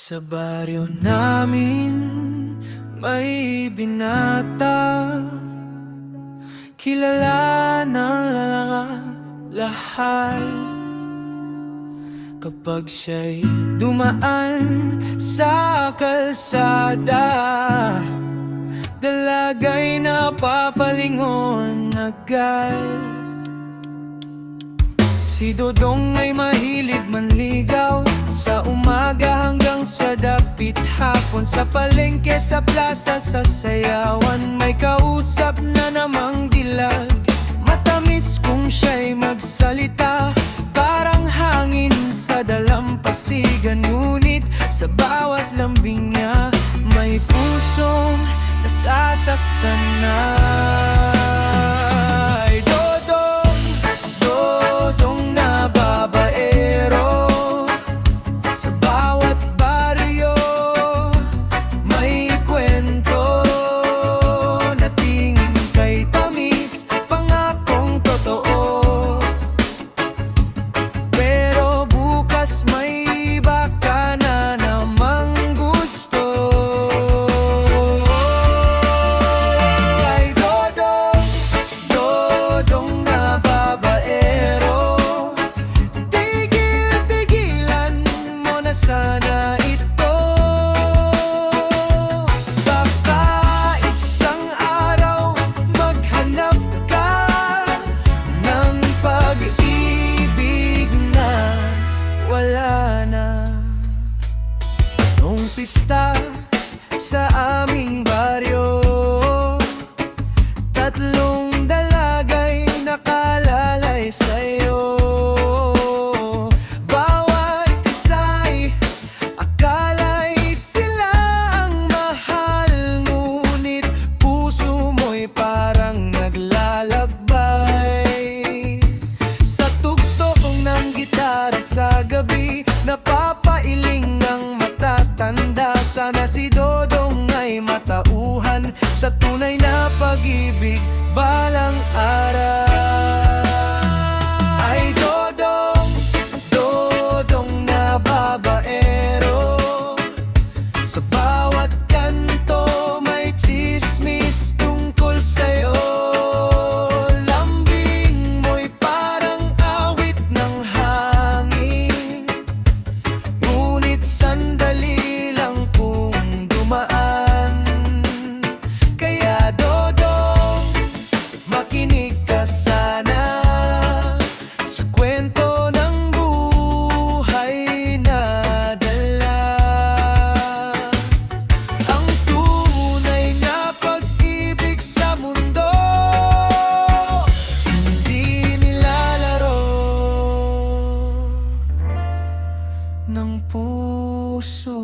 Sa baryo namin may binata, kilala ng lahat. Kapag siya'y dumaan sa kalsada, dalagay napapalingon agad. Si Dodong ay mahilig manligaw, sa umaga hanggang sa dapit hapon. Sa palengke, sa plaza, sa sayawan, may kausap na namang dilag. Matamis kung siya'y magsalita, parang hangin sa dalampasigan. Ngunit sa bawat lambing niya, may pusong nasasaktan na. Sana ito, baka isang araw maghanap ka ng pag-ibig na wala na. Nung pista sa aming baryo, tatlong dalagay nakalalay sa'yo. Sa gabi, napapailing ang matatanda. Sana si Dodong ay matauhan sa tunay na pag-ibig balang araw. Ay Dodong, Dodong na babaero, sa bawat kanto may tsismis tungkol sa'yo. Ng puso.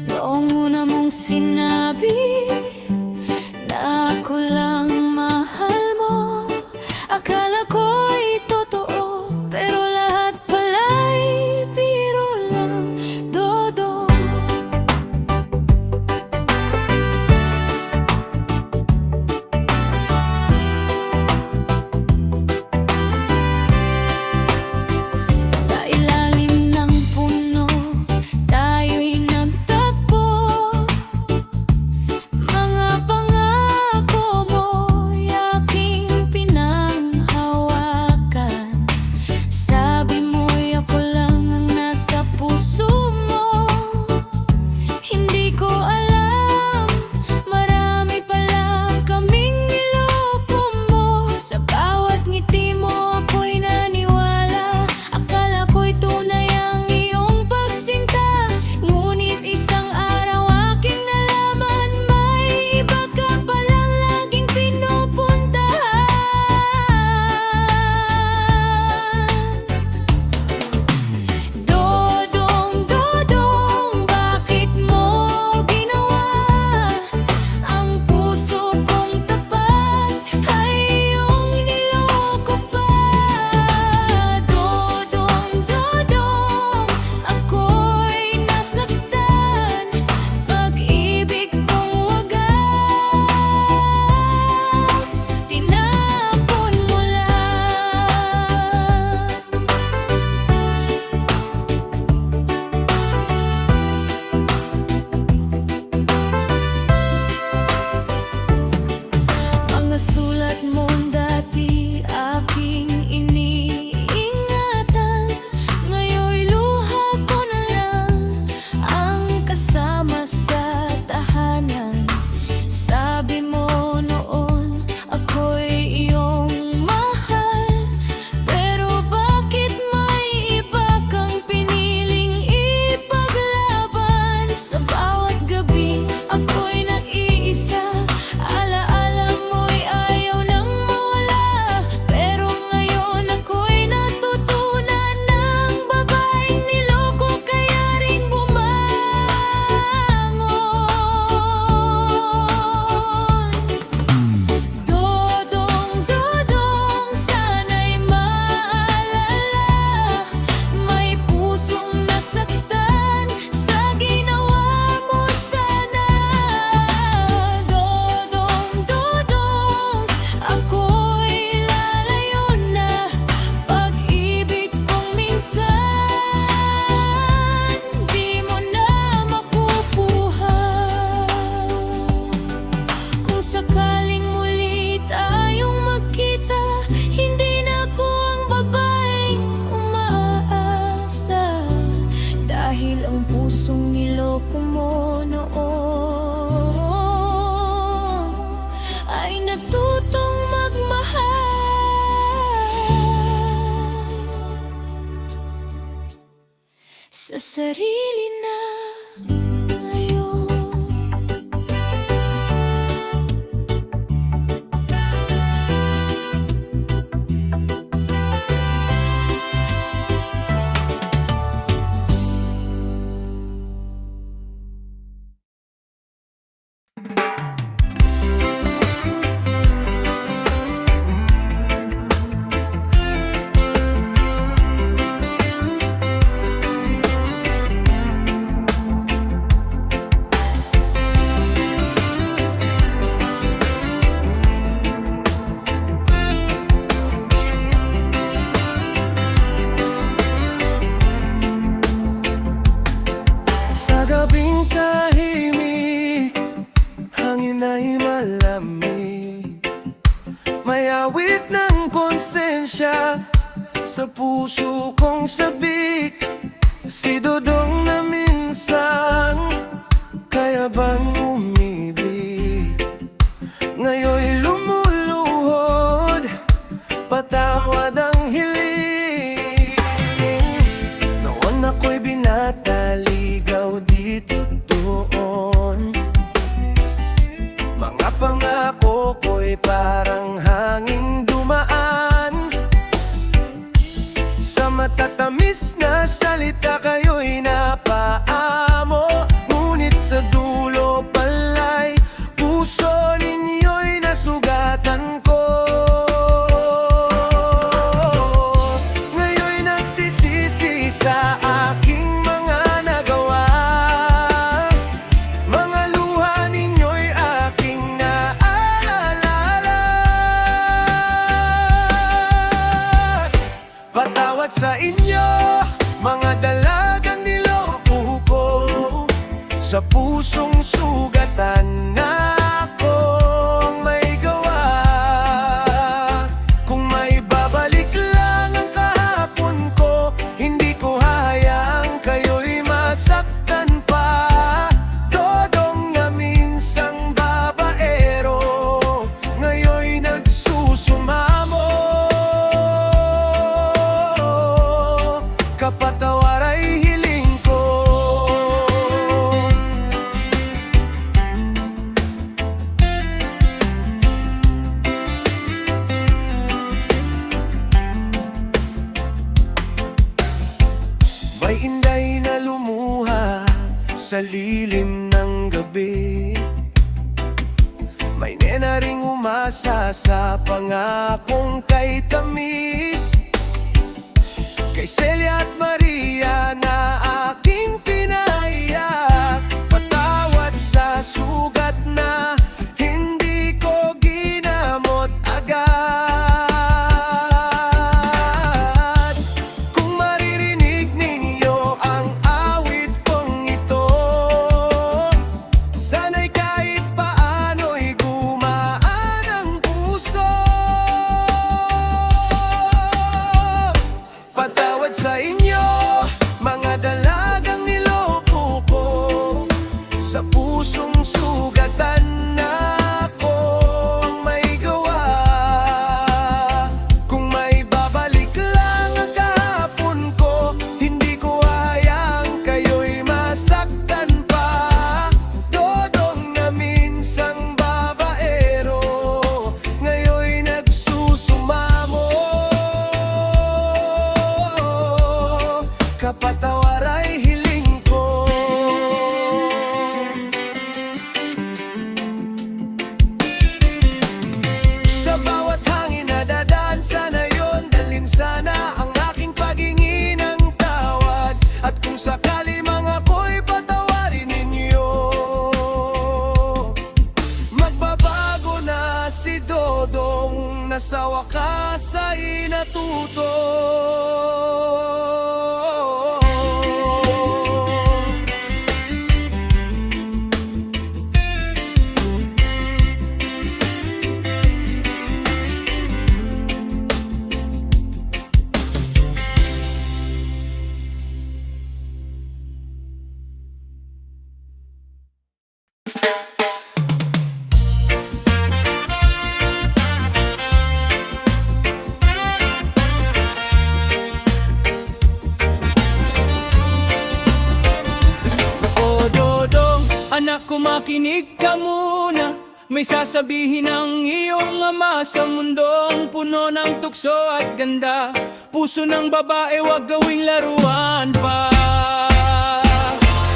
Noong una mong sinabi na ako lang mahal mo, akala ko'y totoo, pero sarili na ngayon. Sa gabing tahimik, hangin ay malamig. May awit ng konsensya sa puso kong sabik. Si Dodong na minsan kaya bang umibig, ngayon'y lumuluhod, patawad ang hiling. Noon ako'y binata, ligaw dito doon. Mga pangako ko'y parang hangin dumaan. Sa matatamis na salita kayo'y napaamo, ngunit sa dulo pala'y puso ninyo'y nasugatan ko. Ngayon'y nagsisisi sa aking mga nagawa. Mga luha ninyo'y aking naaalala. Patawad sa inyo, mga dalagang niloko ko. Sa pusong sugatan na akong may gawa. Kung may babalik lang ang kahapon ko, hindi ko hayaang kayo'y masaktan pa. Dodong na minsang babaero, ngayon'y nagsusumamo. Kapatawar ay hiling ko. May inday na lumuha sa lilim ng gabi. May nena ring umasa sa pangakong kay tamis. Kay Celia at Maria na aking pinaiyak. Patawad sa sugat na hindi ko ginamot agad. Kung maririnig ninyo ang awit kong ito, sana'y kahit paano'y gumaan ang puso. Patawad sa inyo, mga dalagang niloko ko. Sa pusong sugatan na akong may gawa. Kung may babalik lang ang kahapon ko, hindi ko hayaang kayo'y masaktan pa. Dodong na minsang babaero, ngayon'y nagsusumamo. Kapatawar ay hiling ko. Sa bawat hangin na dadaan, sana yon dalhin sana ang aking paghingi ng tawad. At kung sakali mga ko'y patawarin ninyo, magbabago na si Dodong, na sa wakas ay natuto. makinig ka muna. May sasabihin ang iyong ama sa mundong puno ng tukso at ganda. Puso ng babae wag gawing laruan pa.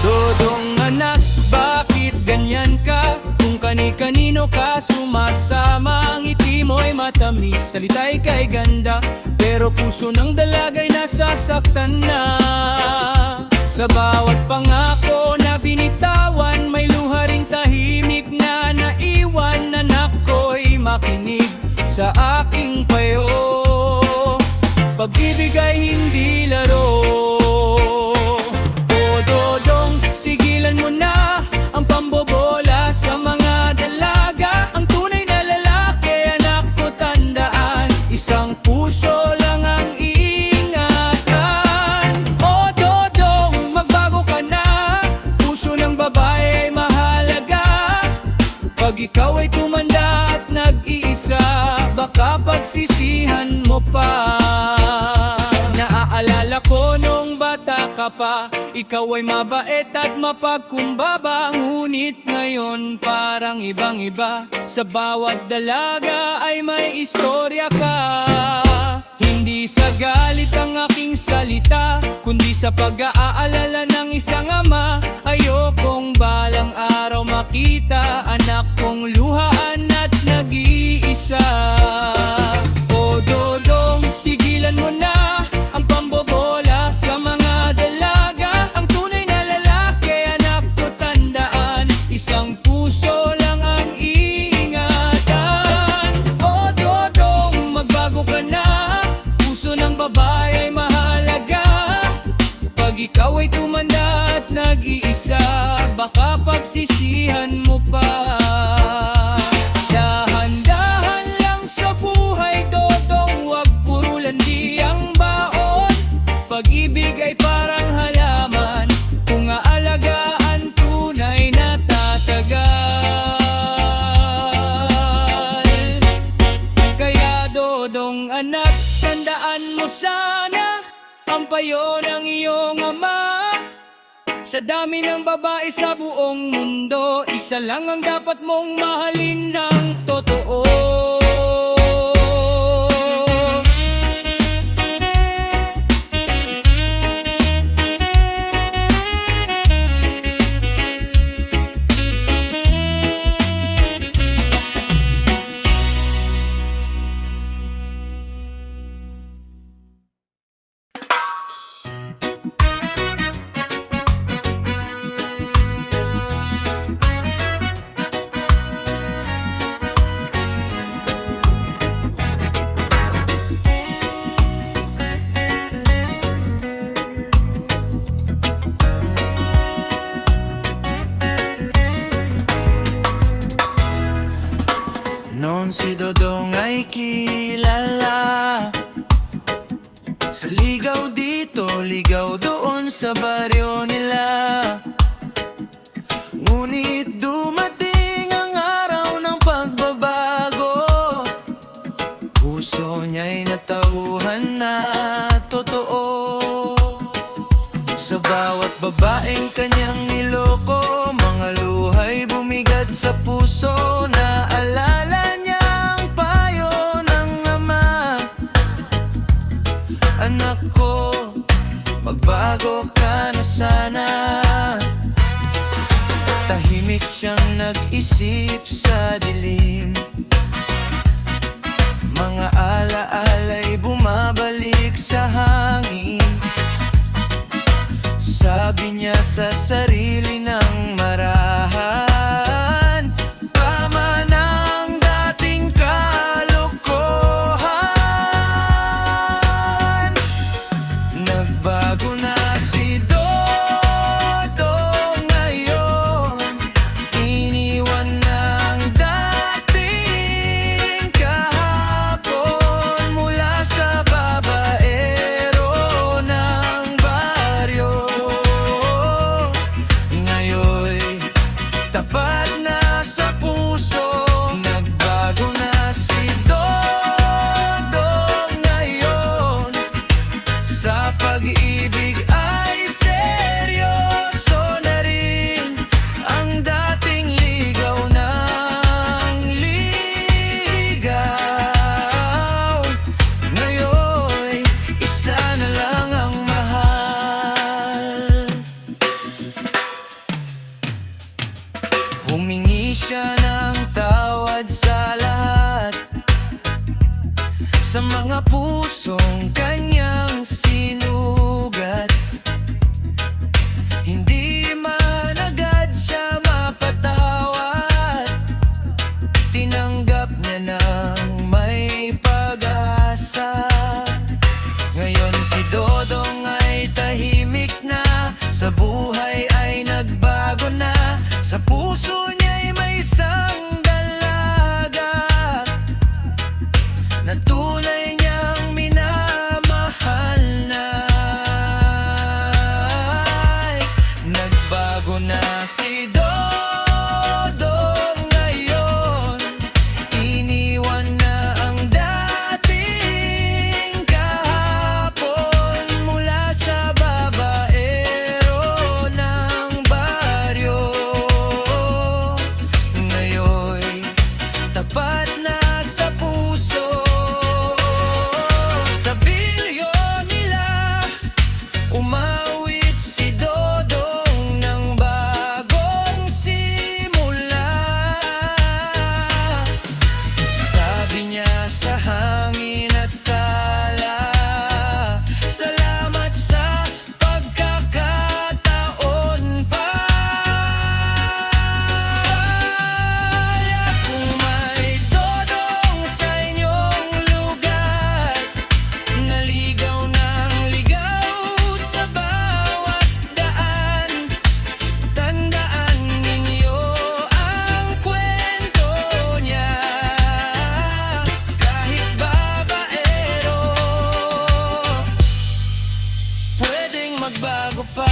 Dodong anak, bakit ganyan ka? Kung kani-kanino ka sumasama, ang ngiti mo'y matamis, salita'y kay ganda, pero puso ng dalaga'y nasasaktan na. Sa bawat pangako na binitawan, may luha ring tahimik na naiwan. Anak ko'y makinig sa aking payo, pag-ibig ay hindi laro. O Dodong, tigilan mo na ang pambobola sa mga dalaga. Ang tunay na lalaki, anak ko tandaan, isang puso lang ang iingatan. O Dodong, magbago ka na, puso ng babae ay mahalaga. Pag ikaw ay tumanda at nag-iisa, baka pagsisihan mo pa. Naaalala ko nung bata ka pa, ikaw ay mabait at mapagkumbaba. Ngunit ngayon parang ibang-iba, sa bawat dalaga ay may istorya ka. Hindi sa galit ang aking salita, kundi sa pag-aalala ng isang ama. Ayokong balang araw makita anak kong luhaan at nag-iisa. O Dodong, tigilan mo na ang pambobola sa mga dalaga. Ang tunay na lalaki, anak ko tandaan, isang puso lang ang iingatan. O Dodong, magbago ka na, puso ng babae ay mahalaga. Pag ikaw ay tumanda at nag-iisa, baka pagsisihan mo pa. Dahan-dahan lang sa buhay, Dodong, wag puro landi ang baon. Pag-ibig ay parang halaman, kung aalagaan tunay na tatagal. Kaya Dodong anak, tandaan mo sana ang payo ng iyong ama. Sa dami ng babae sa buong mundo, isa lang ang dapat mong mahalin ng totoo. Noon si Dodong ay kilala sa ligaw dito, ligaw doon sa baryo nila. Ngunit dumating ang araw ng pagbabago, puso niya'y natauhan na totoo. Sa bawat babaeng kanyang niloko, mga luhay bumigat sa puso. Naalala niya ang payo ng ama, anak ko, magbago ka na sana. Tahimik siyang nag-isip sa dilim, mga alaala'y bumabalik sa hangin. Sabi niya sa sarili ng marahan, tama na ang dating kalokohan. Nagbago na si Dodong ngayon, iniwan na ang dating kahapon. Mula sa babaero ng baryo, ngayon'y tapat na sa puso. Nagbago na si Dodong ngayon, sa pag-ibig ay seryoso na rin ang dating Sa puso niya'y may isang dalaga na tunay niyang minamahal na. Nagbago na si Dodong ngayon, iniwan na ang dating kahapon. Mula sa babaero ng baryo, ngayon'y tapat na sa puso. Sa bilyo nila umawit si Dodong ng bagong simula. Sabi niya sa hangin at tala, salamat sa pagkakataon pa. Kung may dodong sa inyong lugar, naligaw ng ligaw sa bawat daan, tandaan ninyo ang kwento niya. Kahit babaero, pwedeng magbago pa.